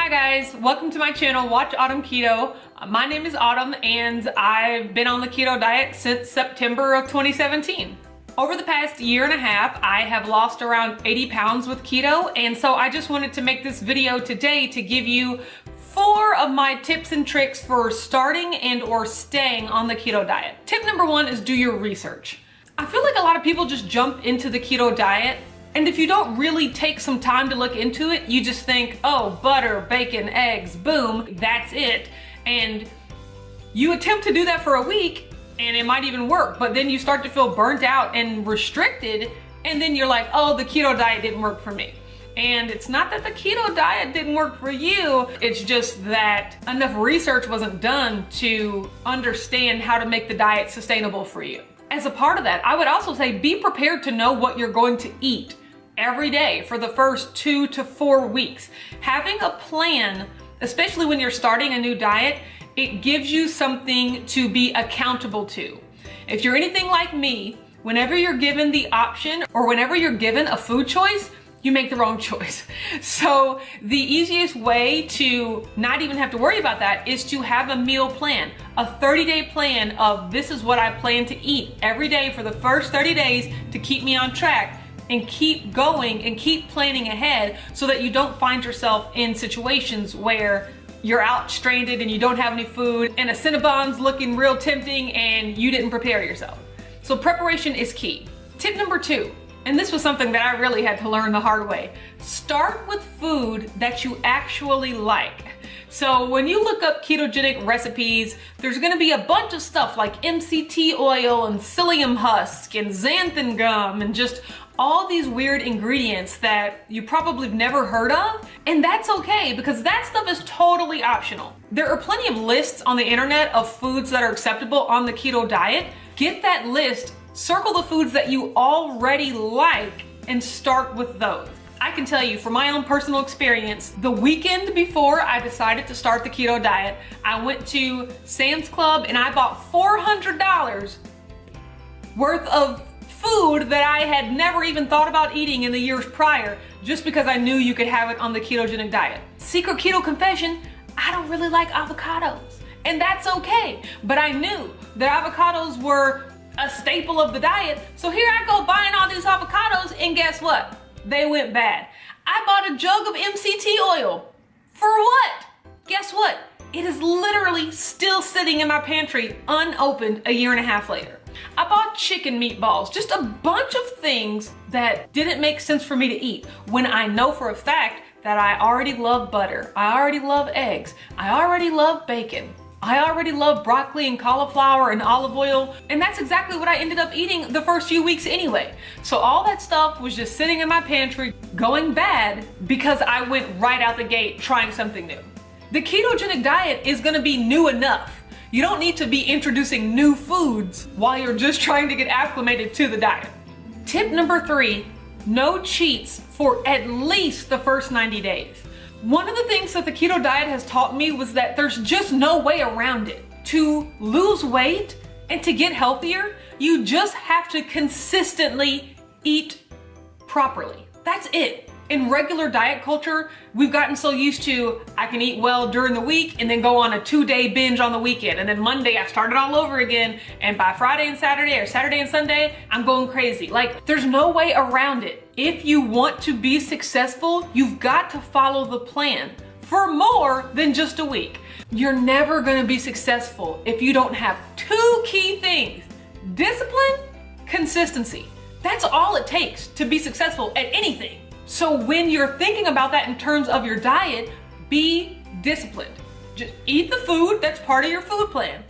Hi guys, welcome to my channel, Watch Autumn Keto. My name is Autumn and I've been on the keto diet since September of 2017. Over the past year and a half, I have lost around 80 pounds with keto, and so I just wanted to make this video today to give you 4 of my tips and tricks for starting and or staying on the keto diet. Tip number 1 is do your research. I feel like a lot of people just jump into the keto diet, and if you don't really take some time to look into it, you just think, oh, butter, bacon, eggs, boom, that's it. And you attempt to do that for a week and it might even work, but then you start to feel burnt out and restricted, and then you're like, oh, the keto diet didn't work for me. And it's not that the keto diet didn't work for you, it's just that enough research wasn't done to understand how to make the diet sustainable for you. As a part of that, I would also say be prepared to know what you're going to eat every day for the first 2 to 4 weeks. Having a plan, especially when you're starting a new diet, it gives you something to be accountable to. If you're anything like me, whenever you're given the option or whenever you're given a food choice, you make the wrong choice. So the easiest way to not even have to worry about that is to have a meal plan, a 30-day plan of this is what I plan to eat every day for the first 30 days to keep me on track, and keep going and keep planning ahead so that you don't find yourself in situations where you're out stranded and you don't have any food and a Cinnabon's looking real tempting and you didn't prepare yourself. So preparation is key. Tip number 2, and this was something that I really had to learn the hard way. Start with food that you actually like. So when you look up ketogenic recipes, there's gonna be a bunch of stuff like MCT oil and psyllium husk and xanthan gum and just all these weird ingredients that you probably have never heard of. And that's okay, because that stuff is totally optional. There are plenty of lists on the internet of foods that are acceptable on the keto diet. Get that list, circle the foods that you already like, and start with those. I can tell you from my own personal experience, the weekend before I decided to start the keto diet, I went to Sam's Club and I bought $400 worth of food that I had never even thought about eating in the years prior, just because I knew you could have it on the ketogenic diet. Secret keto confession, I don't really like avocados, and that's okay. But I knew that avocados were a staple of the diet, so here I go buying all these avocados, and guess what? They went bad. I bought a jug of MCT oil. For what? Guess what? It is literally still sitting in my pantry unopened a year and a half later. I bought chicken meatballs, just a bunch of things that didn't make sense for me to eat when I know for a fact that I already love butter, I already love eggs, I already love bacon, I already love broccoli and cauliflower and olive oil, and that's exactly what I ended up eating the first few weeks anyway. So all that stuff was just sitting in my pantry going bad because I went right out the gate trying something new. The ketogenic diet is gonna be new enough. You don't need to be introducing new foods while you're just trying to get acclimated to the diet. Tip number 3, no cheats for at least the first 90 days. One of the things that the keto diet has taught me was that there's just no way around it. To lose weight and to get healthier, you just have to consistently eat properly. That's it. In regular diet culture, we've gotten so used to, I can eat well during the week and then go on a 2-day binge on the weekend. And then Monday I start it all over again. And by Friday and Saturday or Saturday and Sunday, I'm going crazy. Like, there's no way around it. If you want to be successful, you've got to follow the plan for more than just a week. You're never gonna be successful if you don't have 2 key things: discipline, consistency. That's all it takes to be successful at anything. So when you're thinking about that in terms of your diet, be disciplined. Just eat the food that's part of your food plan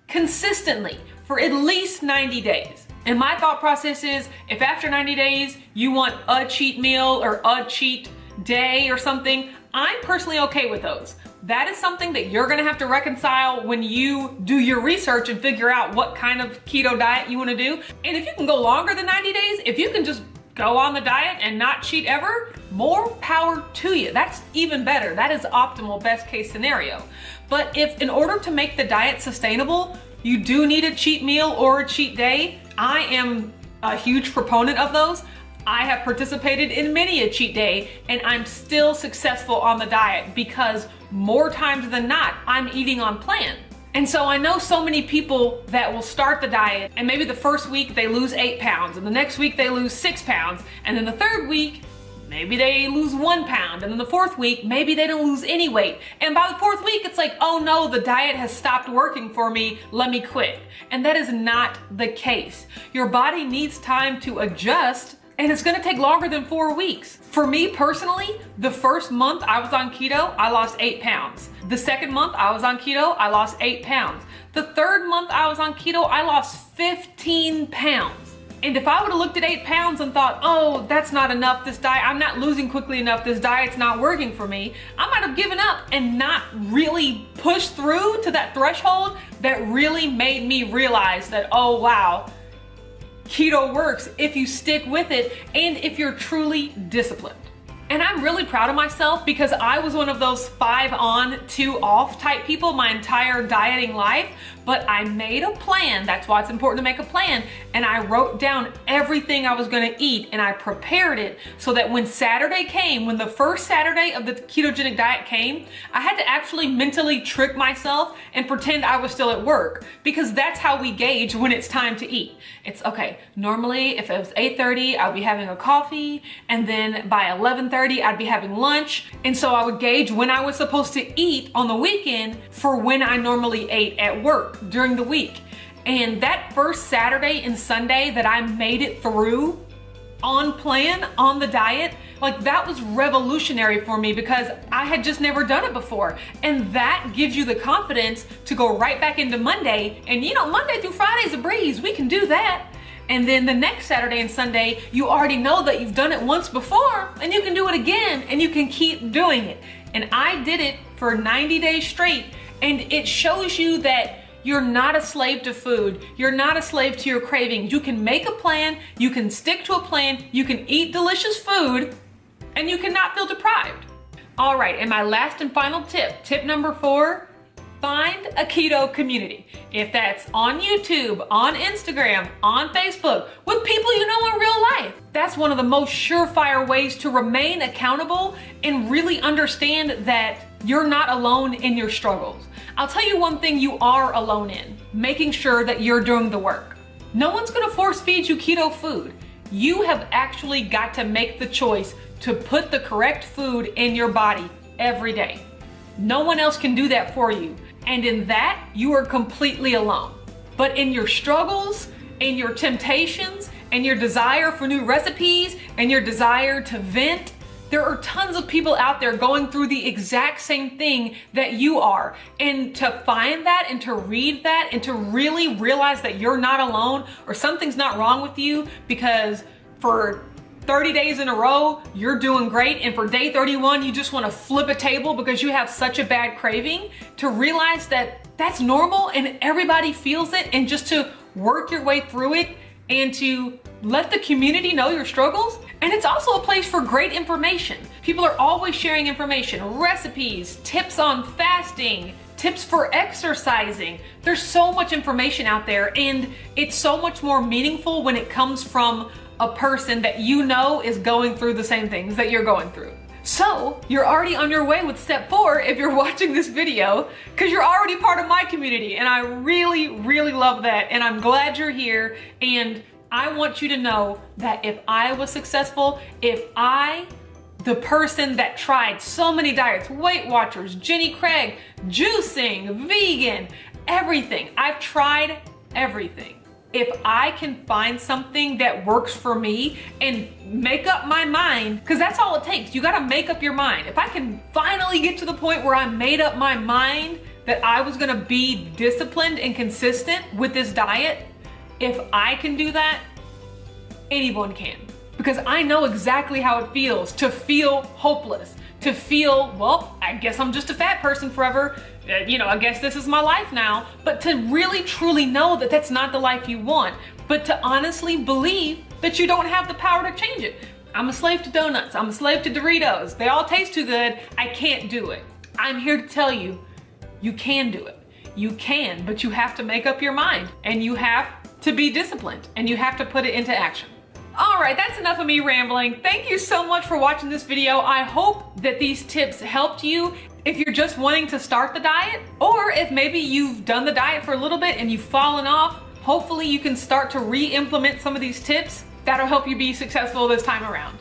consistently for at least 90 days. And my thought process is, if after 90 days you want a cheat meal or a cheat day or something, I'm personally okay with those. That is something that you're gonna have to reconcile when you do your research and figure out what kind of keto diet you wanna do. And if you can go longer than 90 days, if you can just go on the diet and not cheat ever, more power to you. That's even better. That is optimal, best case scenario. But if in order to make the diet sustainable, you do need a cheat meal or a cheat day, I am a huge proponent of those. I have participated in many a cheat day and I'm still successful on the diet because more times than not, I'm eating on plan. And so I know so many people that will start the diet and maybe the first week they lose 8 pounds and the next week they lose 6 pounds. And then the third week, maybe they lose 1 pound. And then the fourth week, maybe they don't lose any weight. And by the fourth week, it's like, oh no, the diet has stopped working for me. Let me quit. And that is not the case. Your body needs time to adjust. And it's gonna take longer than 4 weeks. For me personally, the first month I was on keto, I lost 8 pounds. The second month I was on keto, I lost 8 pounds. The third month I was on keto, I lost 15 pounds. And if I would have looked at 8 pounds and thought, oh, that's not enough, this diet, I'm not losing quickly enough, this diet's not working for me, I might have given up and not really pushed through to that threshold that really made me realize that, oh wow, keto works if you stick with it and if you're truly disciplined. And I'm really proud of myself because I was one of those 5 on, 2 off type people my entire dieting life, but I made a plan. That's why it's important to make a plan. And I wrote down everything I was gonna eat and I prepared it so that when Saturday came, when the first Saturday of the ketogenic diet came, I had to actually mentally trick myself and pretend I was still at work because that's how we gauge when it's time to eat. It's okay, normally if it was 8:30, I'd be having a coffee and then by 11:30, I'd be having lunch. And so I would gauge when I was supposed to eat on the weekend for when I normally ate at work during the week. And that first Saturday and Sunday that I made it through on plan, on the diet, like that was revolutionary for me because I had just never done it before. And that gives you the confidence to go right back into Monday. And you know, Monday through Friday's a breeze, we can do that. And then the next Saturday and Sunday, you already know that you've done it once before and you can do it again and you can keep doing it. And I did it for 90 days straight. And it shows you that you're not a slave to food. You're not a slave to your cravings. You can make a plan, you can stick to a plan, you can eat delicious food, and you cannot feel deprived. All right, and my last and final tip number 4, find a keto community. If that's on YouTube, on Instagram, on Facebook, with people you know in real life. That's one of the most surefire ways to remain accountable and really understand that you're not alone in your struggles. I'll tell you one thing you are alone in, making sure that you're doing the work. No one's gonna force feed you keto food. You have actually got to make the choice to put the correct food in your body every day. No one else can do that for you. And in that, you are completely alone. But in your struggles, in your temptations, and your desire for new recipes, and your desire to vent, there are tons of people out there going through the exact same thing that you are. And to find that and to read that and to really realize that you're not alone or something's not wrong with you because for 30 days in a row, you're doing great. And for day 31, you just want to flip a table because you have such a bad craving, to realize that that's normal and everybody feels it, and just to work your way through it and to let the community know your struggles. And it's also a place for great information. People are always sharing information, recipes, tips on fasting, tips for exercising. There's so much information out there, and it's so much more meaningful when it comes from a person that you know is going through the same things that you're going through. So you're already on your way with step 4 if you're watching this video, because you're already part of my community, and I really, really love that. And I'm glad you're here. And I want you to know that if I was successful, if I, the person that tried so many diets, Weight Watchers, Jenny Craig, juicing, vegan, everything, I've tried everything. If I can find something that works for me and make up my mind, because that's all it takes. You got to make up your mind. If I can finally get to the point where I made up my mind that I was going to be disciplined and consistent with this diet, if I can do that, anyone can. Because I know exactly how it feels to feel hopeless, to feel, well, I guess I'm just a fat person forever. You know, I guess this is my life now. But to really truly know that that's not the life you want, but to honestly believe that you don't have the power to change it. I'm a slave to donuts. I'm a slave to Doritos. They all taste too good. I can't do it. I'm here to tell you, you can do it. You can, but you have to make up your mind, and you have to be disciplined, and you have to put it into action. All right, that's enough of me rambling. Thank you so much for watching this video. I hope that these tips helped you if you're just wanting to start the diet, or if maybe you've done the diet for a little bit and you've fallen off. Hopefully you can start to re-implement some of these tips that'll help you be successful this time around.